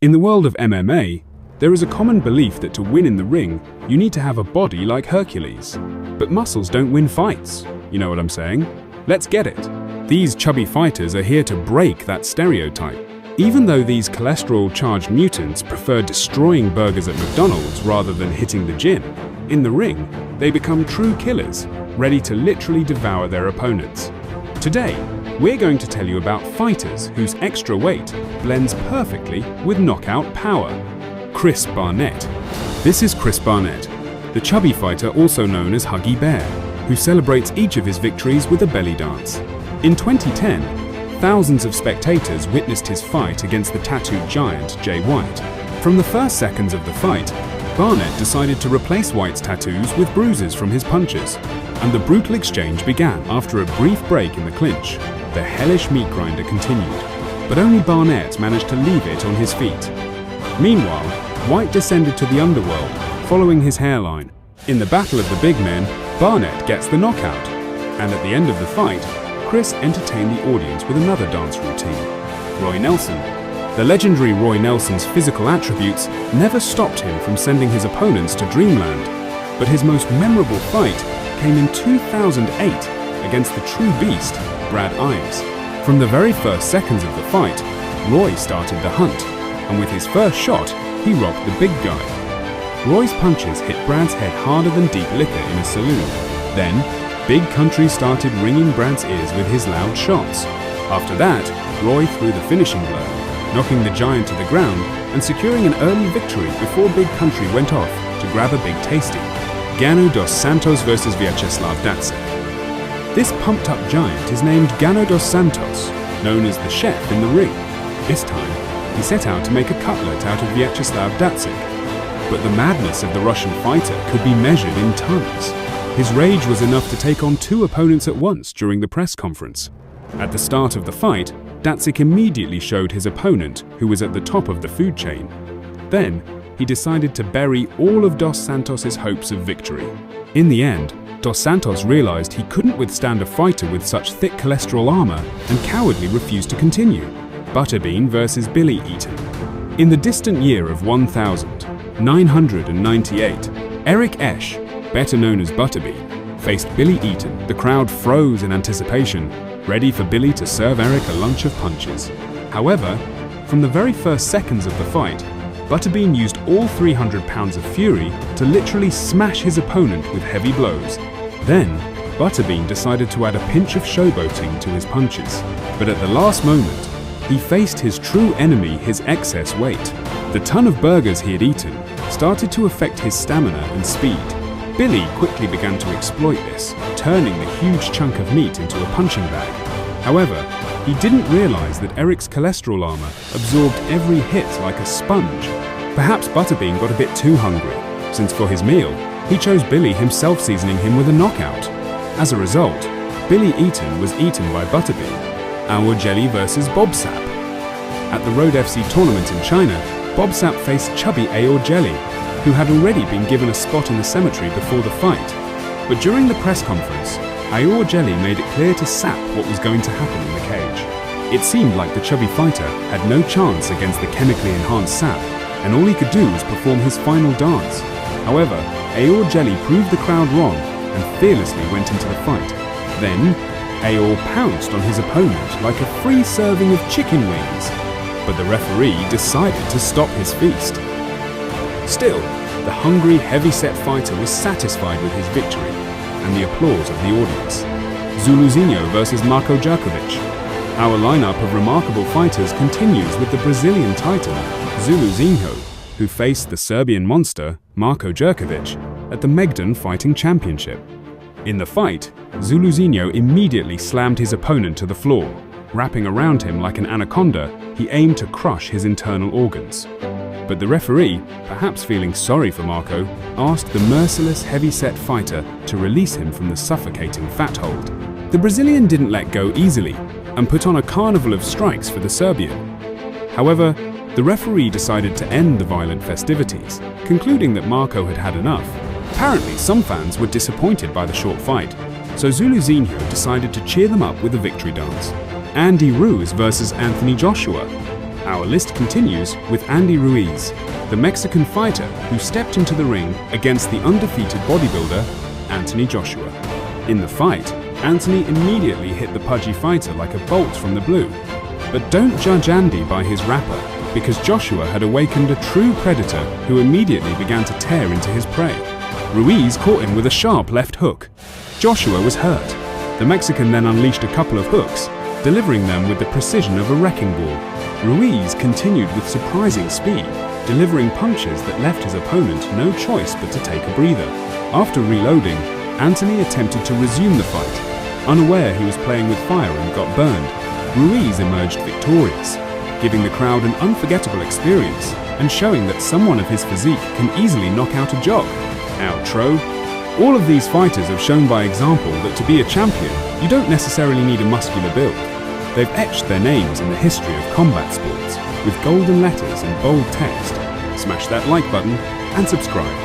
In the world of MMA, there is a common belief that to win in the ring, you need to have a body like Hercules. But muscles don't win fights. You know what I'm saying? Let's get it. These chubby fighters are here to break that stereotype. Even though these cholesterol-charged mutants prefer destroying burgers at McDonald's rather than hitting the gym, in the ring, they become true killers, ready to literally devour their opponents. Today, we're going to tell you about fighters whose extra weight blends perfectly with knockout power. Chris Barnett. This is Chris Barnett, the chubby fighter also known as Huggy Bear, who celebrates each of his victories with a belly dance. In 2010, thousands of spectators witnessed his fight against the tattooed giant Jay White. From the first seconds of the fight, Barnett decided to replace White's tattoos with bruises from his punches, and the brutal exchange began. After a brief break in the clinch, the hellish meat grinder continued, but only Barnett managed to leave it on his feet. Meanwhile, White descended to the underworld, following his hairline. In the battle of the big men, Barnett gets the knockout, and at the end of the fight, Chris entertained the audience with another dance routine. Roy Nelson. The legendary Roy Nelson's physical attributes never stopped him from sending his opponents to dreamland, but his most memorable fight came in 2008 against the true beast, Brad Ives. From the very first seconds of the fight, Roy started the hunt, and with his first shot, he rocked the big guy. Roy's punches hit Brad's head harder than deep liquor in a saloon. Then, Big Country started ringing Brad's ears with his loud shots. After that, Roy threw the finishing blow, knocking the giant to the ground and securing an early victory before Big Country went off to grab a big tasty. Gano dos Santos vs Vyacheslav Datsik. This pumped-up giant is named Gano dos Santos, known as the chef in the ring. This time, he set out to make a cutlet out of Vyacheslav Datsik. But the madness of the Russian fighter could be measured in tons. His rage was enough to take on two opponents at once during the press conference. At the start of the fight, Datsik immediately showed his opponent who was at the top of the food chain. Then, he decided to bury all of Dos Santos' hopes of victory. In the end, Dos Santos realized he couldn't withstand a fighter with such thick cholesterol armor and cowardly refused to continue. Butterbean versus Billy Eaton. In the distant year of 1998, Eric Esch, better known as Butterbean, faced Billy Eaton. The crowd froze in anticipation, ready for Billy to serve Eric a lunch of punches. However, from the very first seconds of the fight, Butterbean used all 300 pounds of fury to literally smash his opponent with heavy blows. Then, Butterbean decided to add a pinch of showboating to his punches. But at the last moment, he faced his true enemy, his excess weight. The ton of burgers he had eaten started to affect his stamina and speed. Billy quickly began to exploit this, turning the huge chunk of meat into a punching bag. However, he didn't realize that Eric's cholesterol armor absorbed every hit like a sponge. Perhaps Butterbean got a bit too hungry, since for his meal, he chose Billy himself, seasoning him with a knockout. As a result, Billy Eaton was eaten by Butterbean. Our Jelly versus Bob Sapp. At the Road FC tournament in China, Bob Sapp faced chubby Aor Jelly, who had already been given a spot in the cemetery before the fight. But during the press conference, Aor Jelly made it clear to Sapp what was going to happen in the cage. It seemed like the chubby fighter had no chance against the chemically enhanced Sapp, and all he could do was perform his final dance. However, Aor Jelly proved the crowd wrong and fearlessly went into the fight. Then, Aor pounced on his opponent like a free serving of chicken wings, but the referee decided to stop his feast. Still, the hungry, heavy-set fighter was satisfied with his victory and the applause of the audience. Zuluzinho versus Marco Jerkovic. Our lineup of remarkable fighters continues with the Brazilian titan, Zuluzinho, who faced the Serbian monster, Marco Jerkovic, at the Megdan Fighting Championship. In the fight, Zuluzinho immediately slammed his opponent to the floor. Wrapping around him like an anaconda, he aimed to crush his internal organs. But the referee, perhaps feeling sorry for Marco, asked the merciless heavy-set fighter to release him from the suffocating fat hold. The Brazilian didn't let go easily and put on a carnival of strikes for the Serbian. However, the referee decided to end the violent festivities, concluding that Marco had had enough. Apparently, some fans were disappointed by the short fight, so Zuluzinho decided to cheer them up with a victory dance. Andy Ruiz versus Anthony Joshua. Our list continues with Andy Ruiz, the Mexican fighter who stepped into the ring against the undefeated bodybuilder, Anthony Joshua. In the fight, Anthony immediately hit the pudgy fighter like a bolt from the blue. But don't judge Andy by his wrapper, because Joshua had awakened a true predator who immediately began to tear into his prey. Ruiz caught him with a sharp left hook. Joshua was hurt. The Mexican then unleashed a couple of hooks, delivering them with the precision of a wrecking ball. Ruiz continued with surprising speed, delivering punches that left his opponent no choice but to take a breather. After reloading, Anthony attempted to resume the fight. Unaware he was playing with fire and got burned, Ruiz emerged victorious, giving the crowd an unforgettable experience and showing that someone of his physique can easily knock out a jog. Outro. All of these fighters have shown by example that to be a champion, you don't necessarily need a muscular build. They've etched their names in the history of combat sports with golden letters and bold text. Smash that like button and subscribe.